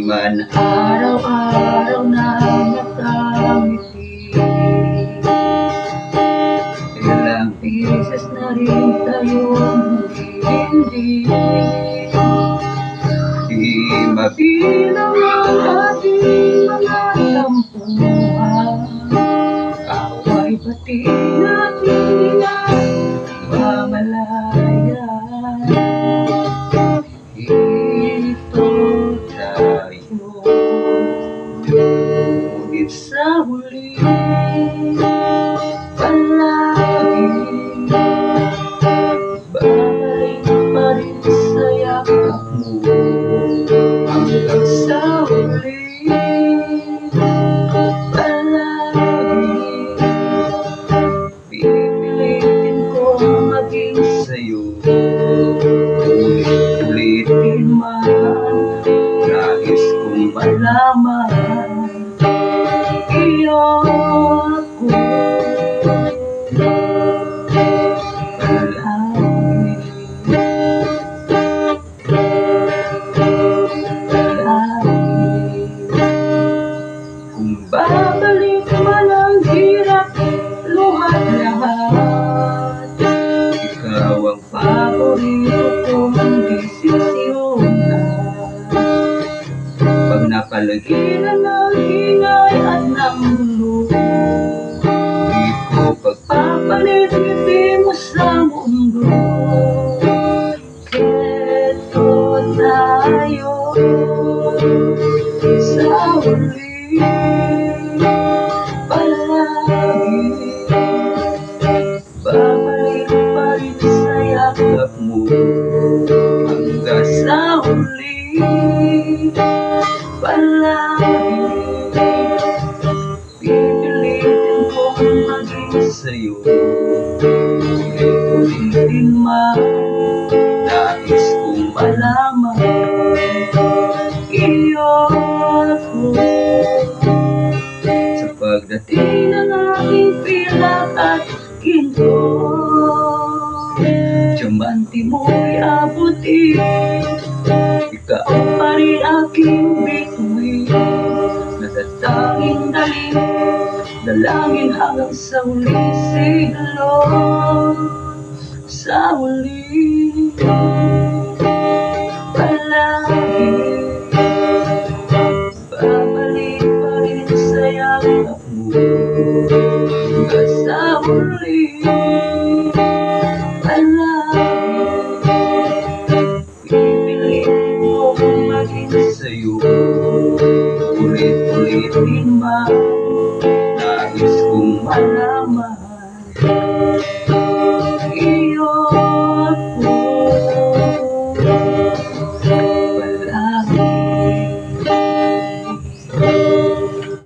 man araw-araw na nakangiti. Ilang beses na rin tayong hindi mabilang ang ating mga tampuhan. Away pati natin na mamalayan. Ito tayo, ngunit sa huli palagi babalik pa rin sa yakap mo. Hanggang sa huli palagi pipilitin ko maging sa'yo. Ulit-ulitin man nais kong malaman iyo ako babalik man ang hirap, luhat lahat. Ikaw ang paborito kong desisyon na. Pag napalagiran ng ingay at ng mulo, di ko pagpapalit ngiti mo sa mundo. Keto tayo sa huli palagi babalik pa rin sa yakap mo. Hanggang sa huli palagi pipilitin kong maging sa'yo. Ulit-ulitin man nais kong malaman iyo ako. Pagdating ng aking pilak at ginto, diamante mo'y abutin. Ikaw pa rin aking bituin, natatanging dalangin hanggang sa huli siglo. Sa huli palagi babalik pa rin sa yakap mo. Hanggang sa huli palagi pipilitin kong maging sa'yo. Ulit-ulitin man nais kong malaman